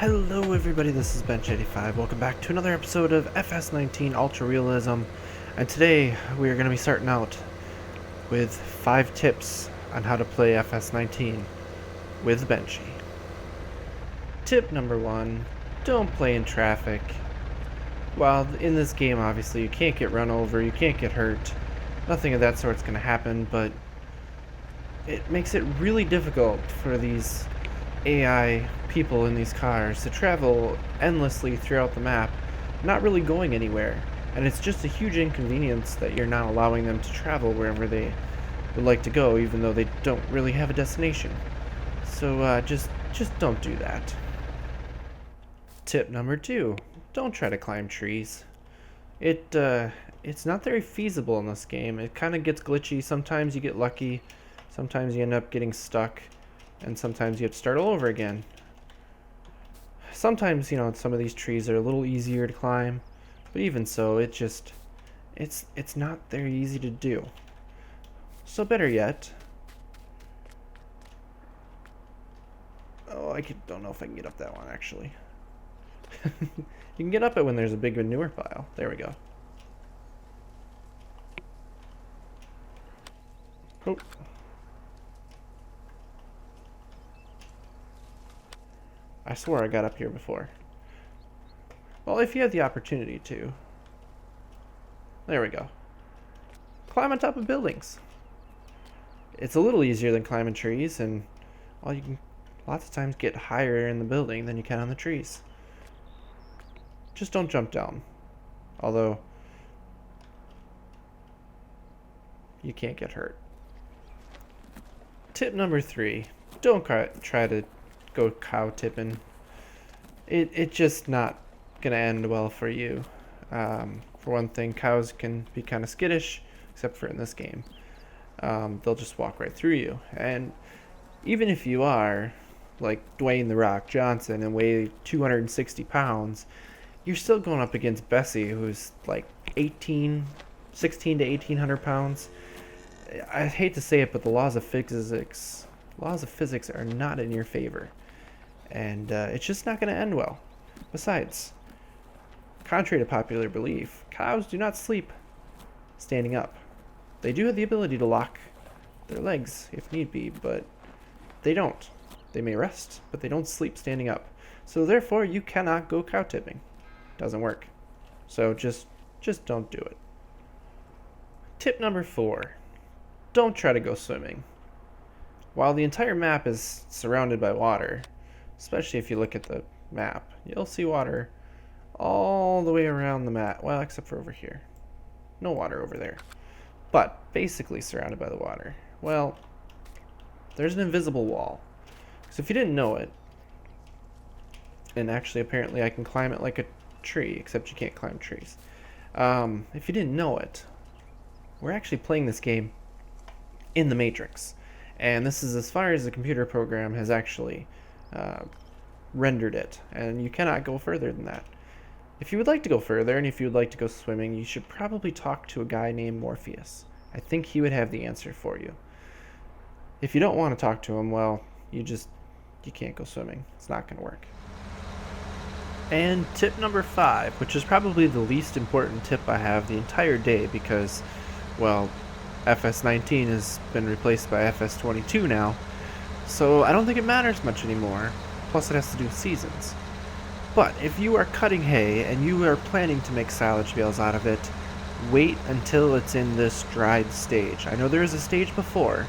Hello everybody, this is Bench85. Welcome back to another episode of FS19 Ultra Realism. And today we are going to be starting out with 5 tips on how to play FS19 with Benchy. Tip number 1, don't play in traffic. While in this game obviously you can't get run over, you can't get hurt, nothing of that sort's going to happen, but it makes it really difficult for these AI people in these cars to travel endlessly throughout the map, not really going anywhere, and it's just a huge inconvenience that you're not allowing them to travel wherever they would like to go, even though they don't really have a destination. So just don't do that. Tip number 2, don't try to climb trees. It's not very feasible in this game. It kind of gets glitchy. Sometimes you get lucky, sometimes you end up getting stuck, and sometimes you have to start all over again. Sometimes, some of these trees are a little easier to climb, but even so, it's not very easy to do. So better yet, don't know if I can get up that one actually. You can get up it when there's a big manure pile. There we go. Oh. I swore I got up here before. Well, if you had the opportunity to. There we go. Climb on top of buildings. It's a little easier than climbing trees, and well, you can lots of times get higher in the building than you can on the trees. Just don't jump down. Although, you can't get hurt. Tip number 3. Don't try to go cow tipping. It's just not gonna end well for you. For one thing, cows can be kind of skittish, except for in this game. They'll just walk right through you, and even if you are like Dwayne "The Rock" Johnson and weigh 260 pounds, you're still going up against Bessie, who's like 16 to 1800 pounds. I hate to say it, but the laws of physics are not in your favor. And it's just not going to end well. Besides, contrary to popular belief, cows do not sleep standing up. They do have the ability to lock their legs if need be, but they don't. They may rest, but they don't sleep standing up. So therefore, you cannot go cow tipping. Doesn't work. So just don't do it. Tip number 4. Don't try to go swimming. While the entire map is surrounded by water, especially if you look at the map, you'll see water all the way around the map. Well, except for over here. No water over there. But basically surrounded by the water. Well, there's an invisible wall. So if you didn't know it, and actually apparently I can climb it like a tree, except you can't climb trees. If you didn't know it, we're actually playing this game in the Matrix. And this is as far as the computer program has actually rendered it, and you cannot go further than that. If you would like to go further, and if you would like to go swimming, you should probably talk to a guy named Morpheus. I think he would have the answer for you. If you don't want to talk to him, well, you can't go swimming. It's not going to work. And tip number 5, which is probably the least important tip I have the entire day because, well, FS19 has been replaced by FS22 now, so I don't think it matters much anymore. Plus it has to do with seasons. But if you are cutting hay and you are planning to make silage bales out of it, wait until it's in this dried stage. I know there is a stage before,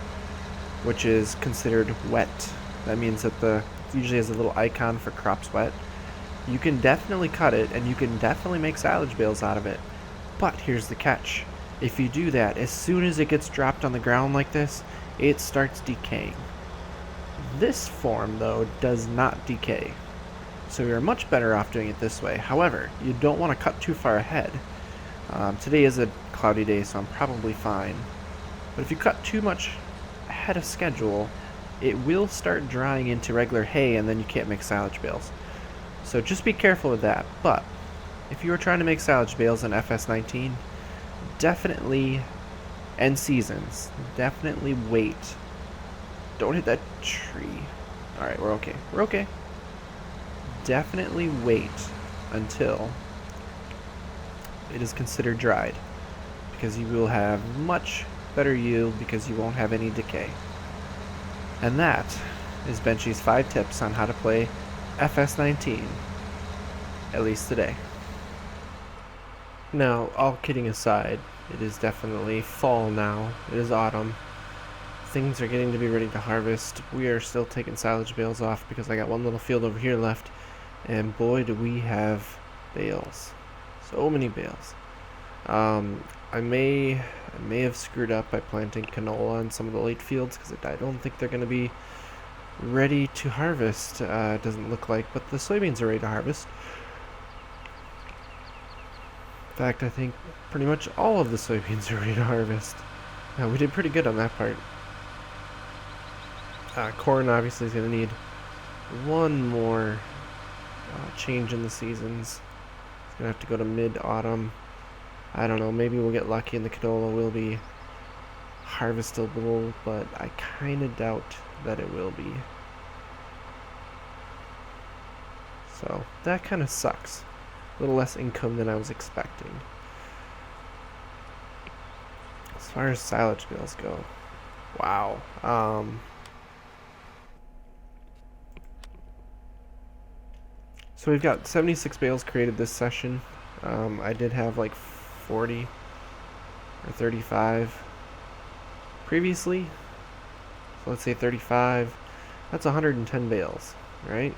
which is considered wet. That means that it usually has a little icon for crops wet. You can definitely cut it and you can definitely make silage bales out of it. But here's the catch. If you do that, as soon as it gets dropped on the ground like this, it starts decaying. This form, though, does not decay. So you're much better off doing it this way. However, you don't want to cut too far ahead. Today is a cloudy day, so I'm probably fine. But if you cut too much ahead of schedule, it will start drying into regular hay, and then you can't make silage bales. So just be careful with that. But if you are trying to make silage bales in FS19, definitely end seasons. Definitely wait. Don't hit that tree. Alright, we're okay. We're okay. definitely wait until it is considered dried, because you will have much better yield because you won't have any decay. And that is Benchy's 5 tips on how to play FS19, at least today. Now, all kidding aside, it is definitely fall now. It is autumn. Things are getting to be ready to harvest. We are still taking silage bales off because I got one little field over here left, and boy do we have bales. So many bales. I may have screwed up by planting canola in some of the late fields because I don't think they're going to be ready to harvest. It doesn't look like, but the soybeans are ready to harvest. In fact, I think pretty much all of the soybeans are ready to harvest. We did pretty good on that part. Corn obviously is going to need one more change in the seasons. It's going to have to go to mid-autumn. I don't know, maybe we'll get lucky and the canola will be harvestable, but I kind of doubt that it will be. So that kind of sucks. A little less income than I was expecting. As far as silage bales go, wow. So we've got 76 bales created this session. I did have like 40 or 35 previously. So let's say 35. That's 110 bales, right?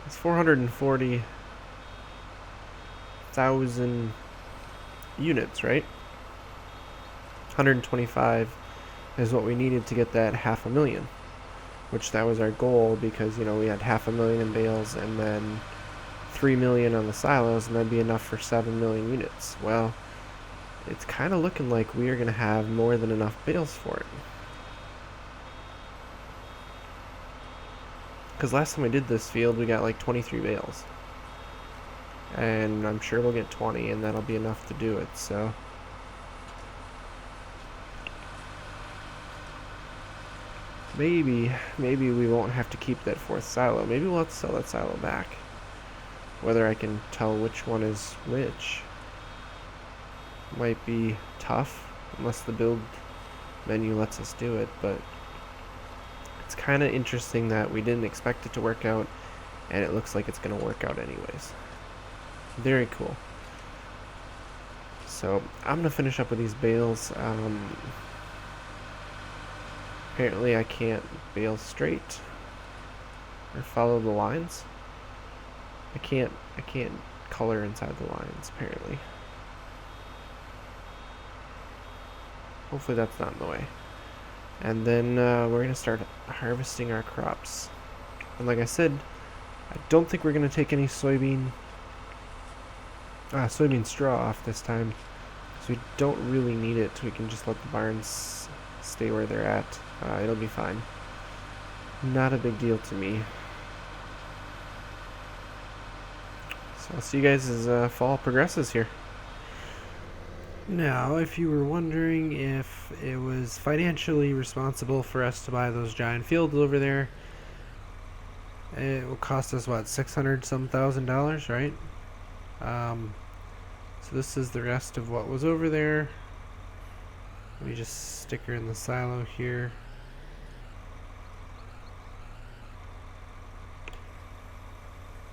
It's 440,000 units, right? 125 is what we needed to get that 500,000, which that was our goal because, you know, we had 500,000 in bales and then 3 million on the silos, and that'd be enough for 7 million units. Well, it's kind of looking like we are going to have more than enough bales for it. Because last time I did this field, we got like 23 bales. And I'm sure we'll get 20, and that'll be enough to do it, so. Maybe we won't have to keep that 4th silo. Maybe we'll have to sell that silo back. Whether I can tell which one is which might be tough, unless the build menu lets us do it, but it's kind of interesting that we didn't expect it to work out, and it looks like it's going to work out anyways. Very cool. So I'm going to finish up with these bales. Apparently I can't bale straight or follow the lines. I can't color inside the lines, apparently. Hopefully that's not in the way. And then we're going to start harvesting our crops. And like I said, I don't think we're going to take any soybean straw off this time. So we don't really need it. We can just let the barns stay where they're at. It'll be fine. Not a big deal to me. So I'll see you guys as fall progresses here. Now, if you were wondering if it was financially responsible for us to buy those giant fields over there, it will cost us, what, $600-some thousand, right? So this is the rest of what was over there. Let me just stick her in the silo here.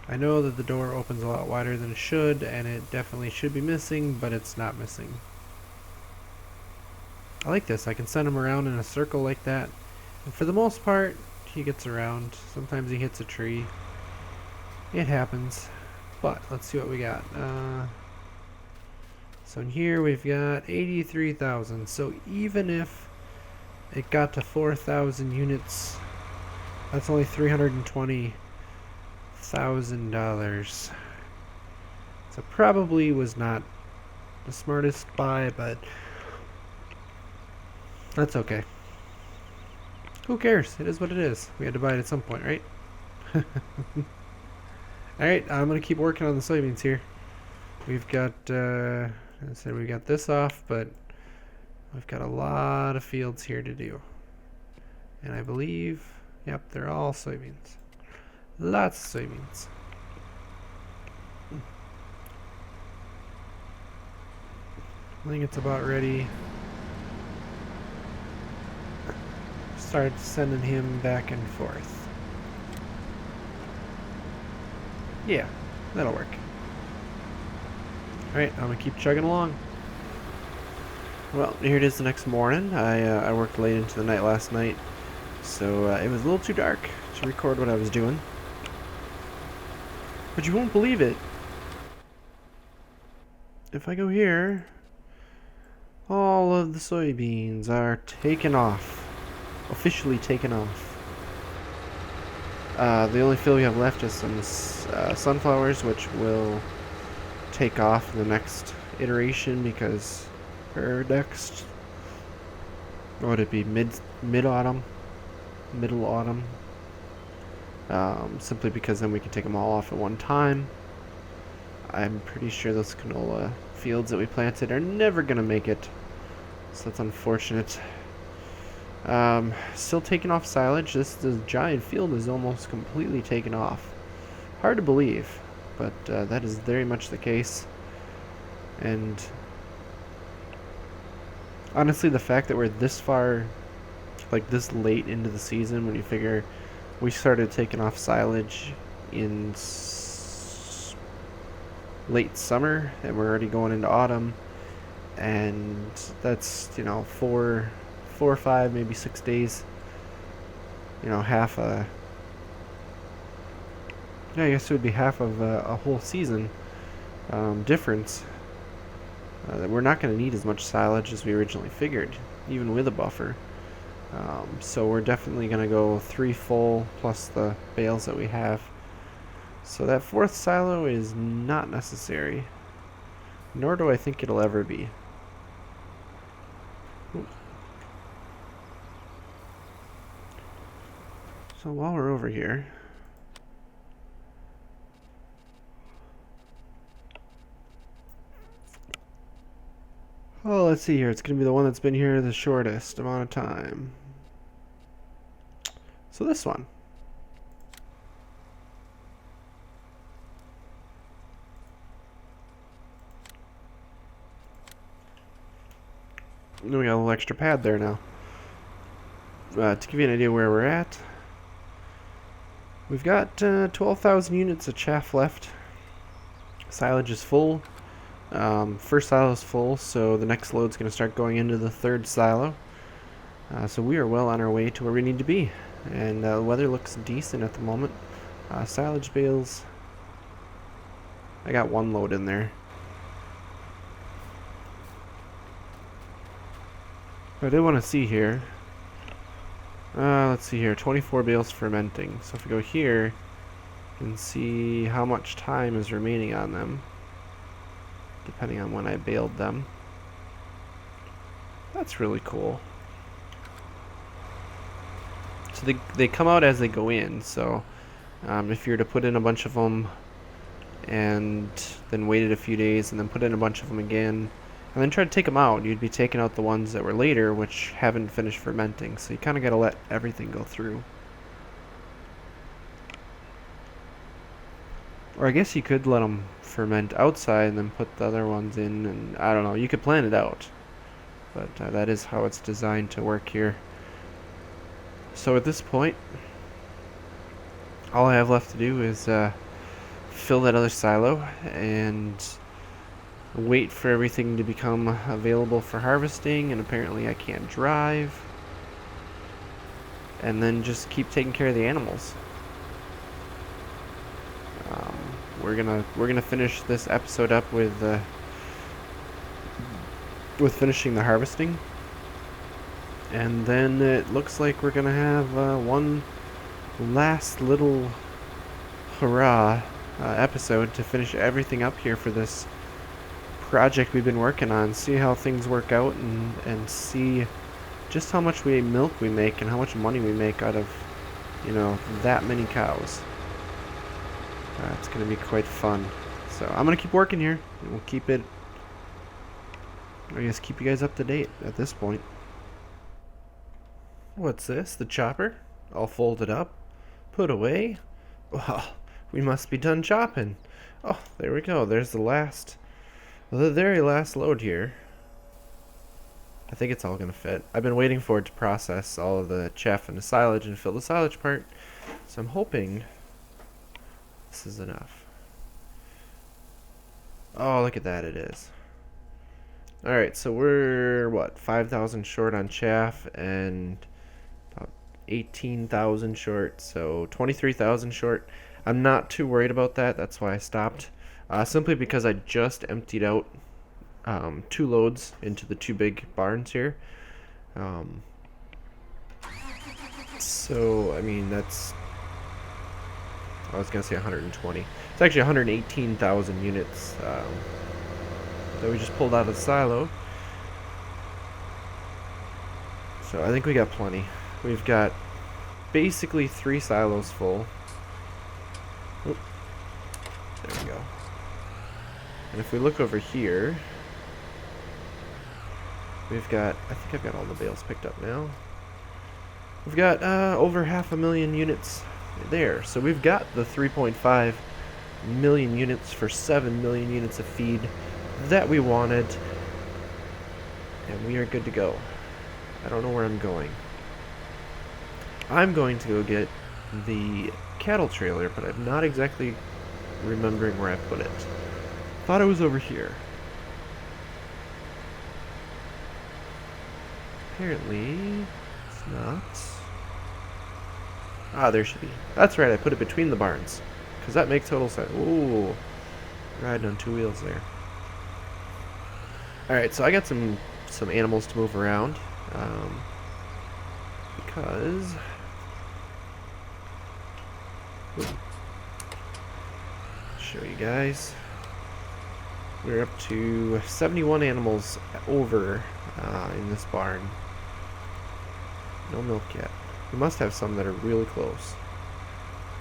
I know that the door opens a lot wider than it should, and it definitely should be missing, but it's not missing. I like this. I can send him around in a circle like that. And for the most part, he gets around. Sometimes he hits a tree. It happens. But let's see what we got. So in here we've got 83,000. So even if it got to 4,000 units, that's only $320,000. So probably was not the smartest buy, but that's okay. Who cares? It is what it is. We had to buy it at some point, right? Alright, I'm going to keep working on the soybeans here. We've got, I said we got this off, but we've got a lot of fields here to do. And I believe, yep, they're all soybeans. Lots of soybeans. I think it's about ready. Start sending him back and forth. Yeah, that'll work. Alright, I'm gonna keep chugging along. Well, here it is the next morning. I worked late into the night last night, so it was a little too dark to record what I was doing. But you won't believe it. If I go here, all of the soybeans are taken off. Officially taken off. The only field we have left is some sunflowers, which will take off in the next iteration because for next, what would it be, mid-autumn? Middle autumn. Simply because then we can take them all off at one time. I'm pretty sure those canola fields that we planted are never going to make it. So that's unfortunate. Still taking off silage. This giant field is almost completely taken off. Hard to believe, but that is very much the case. And honestly, the fact that we're this far, like this late into the season, when you figure we started taking off silage in late summer and we're already going into autumn, and that's, you know, 4 or 5, maybe 6 days, you know, half a, yeah, I guess it would be half of a whole season difference. That we're not going to need as much silage as we originally figured, even with a buffer. So we're definitely going to go 3 full plus the bales that we have. So that 4th silo is not necessary, nor do I think it'll ever be. Ooh. So while we're over here, oh, let's see here. It's going to be the one that's been here the shortest amount of time. So this one. We got a little extra pad there now. To give you an idea where we're at, we've got 12,000 units of chaff left. Silage is full. First silo is full, so the next load's going to start going into the 3rd silo. So we are well on our way to where we need to be. And the weather looks decent at the moment. Silage bales, I got 1 load in there. But I did want to see here. Let's see here, 24 bales fermenting. So if we go here and see how much time is remaining on them, depending on when I baled them. That's really cool. So they come out as they go in, so if you were to put in a bunch of them and then waited a few days and then put in a bunch of them again and then try to take them out, you'd be taking out the ones that were later which haven't finished fermenting, so you kind of got to let everything go through. Or I guess you could let them ferment outside and then put the other ones in, and I don't know, you could plan it out. But that is how it's designed to work here. So at this point, all I have left to do is fill that other silo and wait for everything to become available for harvesting, and apparently I can't drive. And then just keep taking care of the animals. We're gonna finish this episode up with finishing the harvesting, and then it looks like we're gonna have one last little hurrah episode to finish everything up here for this project we've been working on. See how things work out, and see just how much milk we make and how much money we make out of, you know, that many cows. It's going to be quite fun. So I'm going to keep working here, and we'll keep you guys up to date at this point. What's this? The chopper? All folded up, put away. Well, we must be done chopping. Oh, there we go. There's the very last load here. I think it's all gonna fit. I've been waiting for it to process all of the chaff and the silage and fill the silage part. So I'm hoping this is enough. Oh, look at that, it is. Alright, so we're, what, 5,000 short on chaff and about 18,000 short, so 23,000 short. I'm not too worried about that, that's why I stopped. Simply because I just emptied out 2 loads into the 2 big barns here. So, I mean, that's... I was going to say 120. It's actually 118,000 units that we just pulled out of the silo. So I think we got plenty. We've got basically 3 silos full. Oop. There we go. And if we look over here, we've got, I think I've got all the bales picked up now. We've got over 500,000 units there. So we've got the 3.5 million units for 7 million units of feed that we wanted. And we are good to go. I don't know where I'm going. I'm going to go get the cattle trailer, but I'm not exactly remembering where I put it. Thought it was over here. Apparently, it's not. Ah, there should be. That's right, I put it between the barns. Because that makes total sense. Ooh, riding on 2 wheels there. Alright, so I got some animals to move around. Because... show you guys. We're up to 71 animals over in this barn. No milk yet. We must have some that are really close.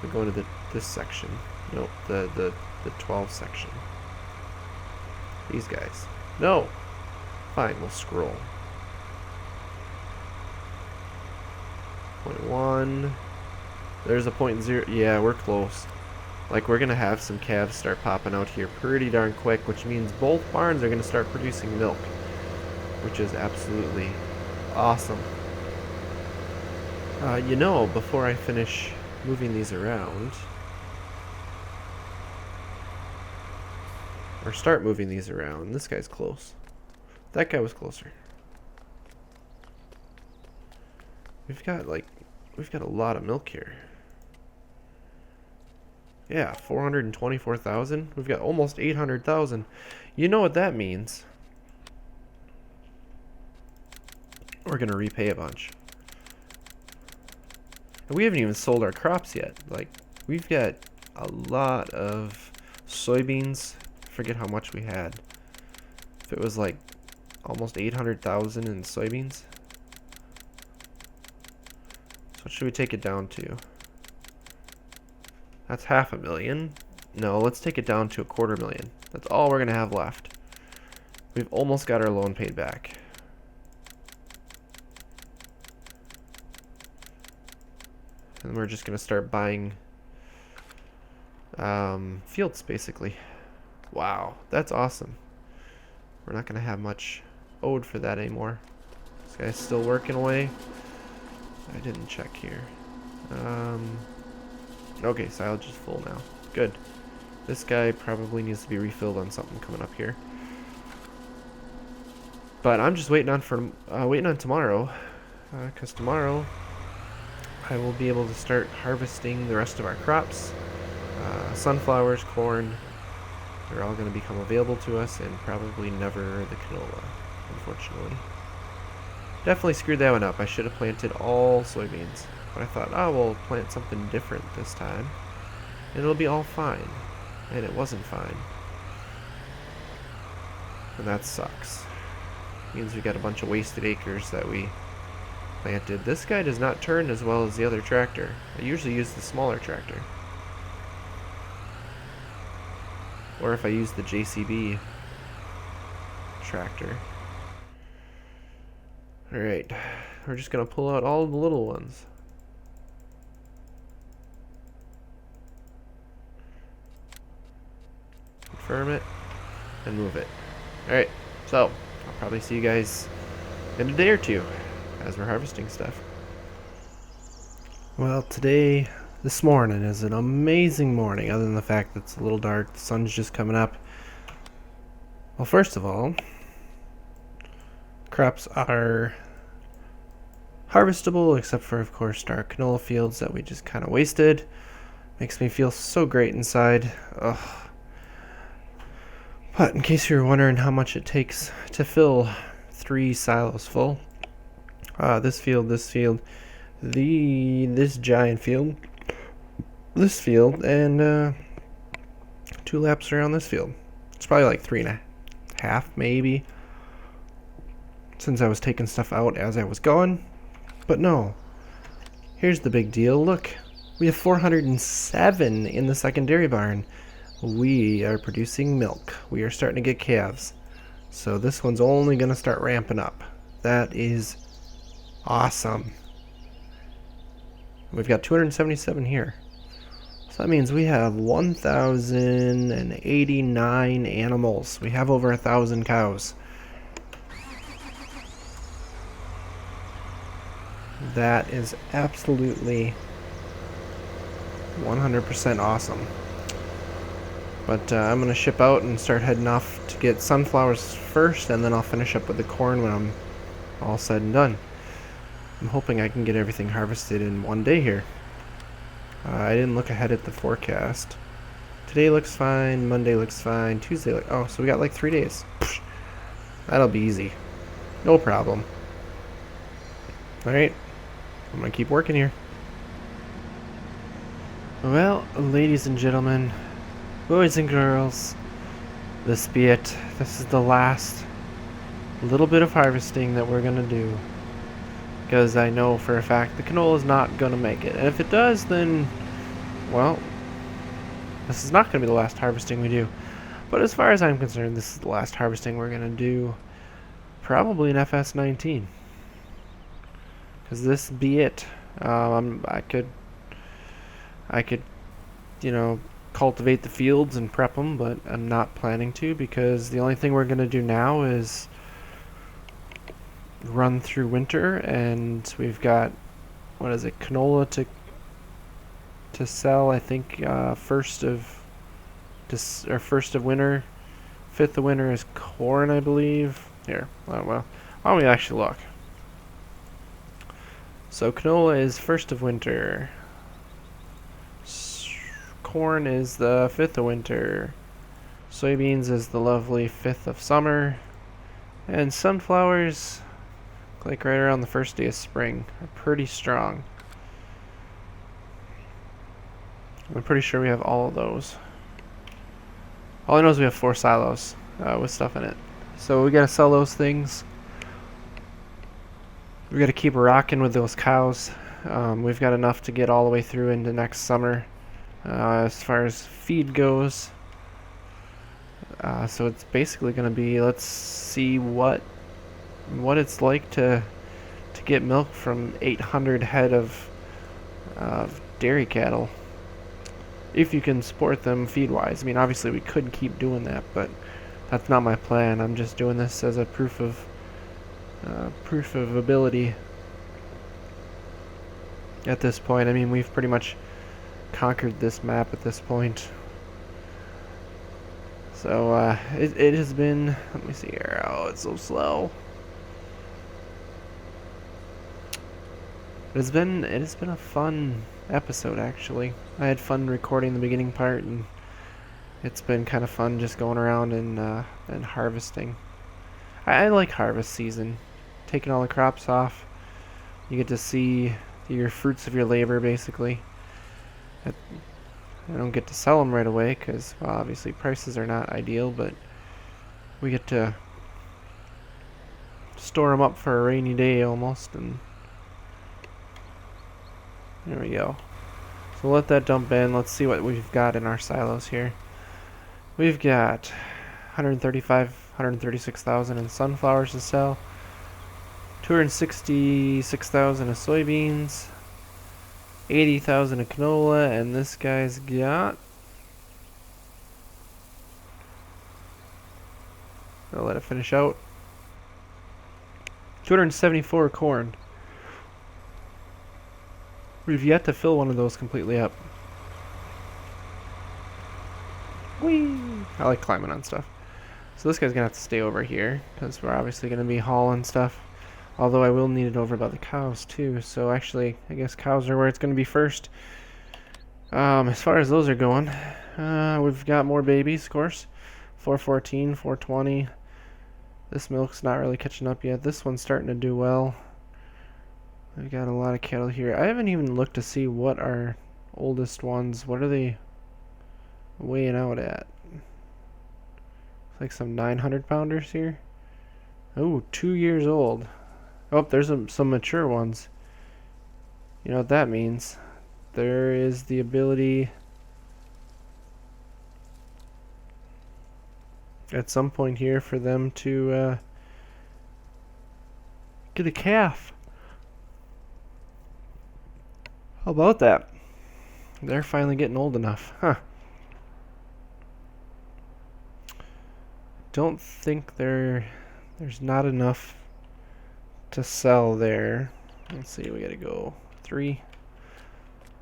We're going to this section. Nope, the 12 section. These guys. No! Fine, we'll scroll. 0.1. There's a 0.0. Yeah, we're close. Like, we're gonna have some calves start popping out here pretty darn quick, which means both barns are gonna start producing milk, which is absolutely awesome. You know, before I finish moving these around, or start moving these around, this guy's close. That guy was closer. We've got a lot of milk here. Yeah, 424,000. We've got almost 800,000. You know what that means? We're gonna repay a bunch. And we haven't even sold our crops yet. Like, we've got a lot of soybeans. I forget how much we had. If it was like almost 800,000 in soybeans. So what should we take it down to? That's 500,000. No, let's take it down to 250,000. That's all we're gonna have left. We've almost got our loan paid back. And we're just gonna start buying fields, basically. Wow, that's awesome. We're not gonna have much owed for that anymore. This guy's still working away. I didn't check here. Okay, silage is full now. Good. This guy probably needs to be refilled on something coming up here. But I'm just waiting on tomorrow, because tomorrow I will be able to start harvesting the rest of our crops. Sunflowers, corn, they're all going to become available to us, and probably never the canola, unfortunately. Definitely screwed that one up. I should have planted all soybeans. But I thought, oh, we'll plant something different this time, and it'll be all fine. And it wasn't fine. And that sucks. Means we got a bunch of wasted acres that we planted. This guy does not turn as well as the other tractor. I usually use the smaller tractor. Or if I use the JCB tractor. Alright, we're just gonna pull out all the little ones. firm it, and move it. Alright, so I'll probably see you guys in a day or two as we're harvesting stuff. Well, this morning is an amazing morning, other than the fact that it's a little dark, the sun's just coming up. Well, first of all, crops are harvestable, except for, of course, our canola fields that we just kind of wasted. Makes me feel so great inside. Ugh. But in case you're wondering how much it takes to fill 3 silos full, this field, this giant field, this field, and 2 laps around this field. It's probably like 3.5, maybe, since I was taking stuff out as I was going. But no, here's the big deal. Look, we have 407 in the secondary barn. We are producing milk. We are starting to get calves. So this one's only going to start ramping up. That is awesome. We've got 277 here. So that means we have 1,089 animals. We have over 1,000 cows. That is absolutely 100% awesome. But I'm going to ship out and start heading off to get sunflowers first, and then I'll finish up with the corn when I'm all said and done. I'm hoping I can get everything harvested in one day here. I didn't look ahead at the forecast. Today looks fine, Monday looks fine, Tuesday oh, so we got like 3 days. Psh, that'll be easy. No problem. Alright, I'm going to keep working here. Well, ladies and gentlemen, boys and girls, this be it. This is the last little bit of harvesting that we're going to do. Because I know for a fact the canola is not going to make it. And if it does, then, well, this is not going to be the last harvesting we do. But as far as I'm concerned, this is the last harvesting we're going to do. Probably in FS19. Because this be it. I could, cultivate the fields and prep them, but I'm not planning to, because the only thing we're going to do now is run through winter, and we've got, canola to sell. I think first of winter, 5th of winter is corn, I believe. Here, well, why don't we actually look? So canola is 1st of winter. Corn is the 5th of winter. Soybeans is the lovely 5th of summer. And sunflowers, like right around the 1st day of spring, are pretty strong. I'm pretty sure we have all of those. All I know is we have 4 silos with stuff in it. So we gotta sell those things. We gotta keep rocking with those cows. We've got enough to get all the way through into next summer. As far as feed goes, so it's basically going to be, let's see what it's like to get milk from 800 head of dairy cattle, if you can support them feed-wise. I mean, obviously we could keep doing that, but that's not my plan. I'm just doing this as a proof of ability at this point. I mean, we've pretty much conquered this map at this point. So it has been, let me see here, oh, it's so slow. It has been a fun episode, actually. I had fun recording the beginning part, and it's been kind of fun just going around and harvesting. I like harvest season. Taking all the crops off, you get to see your fruits of your labor, basically. I don't get to sell them right away because, well, obviously prices are not ideal, but we get to store them up for a rainy day almost, and there we go. So let that dump in. Let's see what we've got in our silos here. We've got 136,000 in sunflowers to sell, 266,000 of soybeans, 80,000 of canola, and this guy's got I'll let it finish out. 274 corn. We've yet to fill one of those completely up. Whee! I like climbing on stuff. So this guy's gonna have to stay over here because we're obviously gonna be hauling stuff. Although I will need it over by the cows too. So actually, I guess cows are where it's gonna be first. As far as those are going, we've got more babies, of course. 414, 420. This milk's not really catching up yet. This one's starting to do well. We've got a lot of cattle here. I haven't even looked to see what our oldest ones, what are they weighing out at? It's like some 900 pounders here. Oh, 2 years old. Oh, there's some mature ones. You know what that means? There is the ability at some point here for them to get a calf. How about that? They're finally getting old enough. Huh. Don't think there's not enough to sell there. Let's see, we gotta go 3.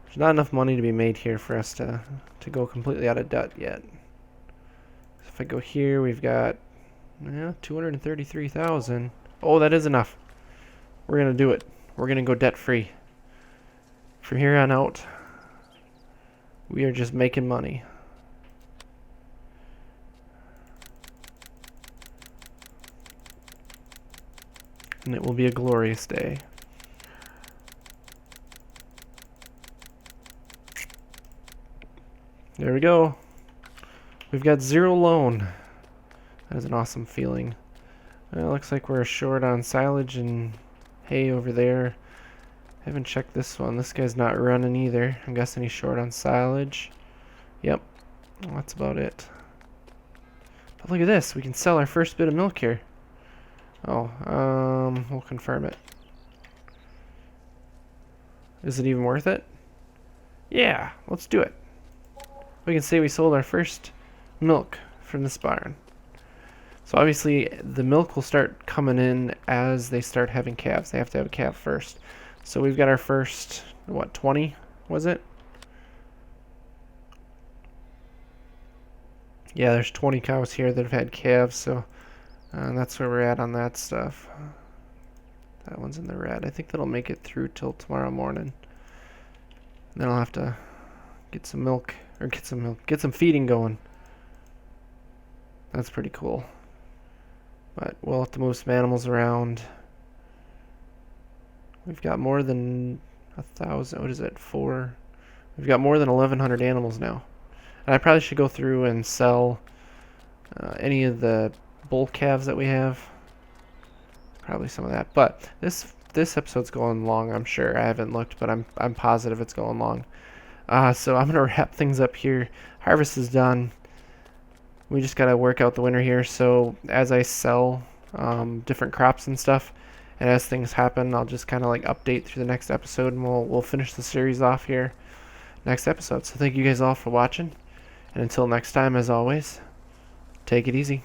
There's not enough money to be made here for us to go completely out of debt yet. So if I go here, we've got 233,000. Oh, that is enough. We're gonna do it. We're gonna go debt free. From here on out, we are just making money. And it will be a glorious day. There we go. We've got 0 loan. That is an awesome feeling. Well, it looks like we're short on silage and hay over there. Haven't checked this one. This guy's not running either. I'm guessing he's short on silage. Yep. Well, that's about it. But look at this. We can sell our first bit of milk here. Oh, we'll confirm it. Is it even worth it? Yeah, let's do it. We can say we sold our first milk from this barn. So obviously the milk will start coming in as they start having calves. They have to have a calf first. So we've got our first, what, 20 was it? Yeah, there's 20 cows here that have had calves, so that's where we're at on that stuff. That one's in the red. I think that'll make it through till tomorrow morning. And then I'll have to get some milk, or get some feeding going. That's pretty cool. But we'll have to move some animals around. We've got more than 1,000, what is it, 4? We've got more than 1,100 animals now. And I probably should go through and sell any of the bull calves that we have. Probably some of that. But this episode's going long, I'm sure. I haven't looked, but I'm positive it's going long. So I'm gonna wrap things up here. Harvest is done. We just gotta work out the winter here. So as I sell different crops and stuff, and as things happen, I'll just kind of like update through the next episode, and we'll finish the series off here next episode. So thank you guys all for watching, and until next time, as always, take it easy.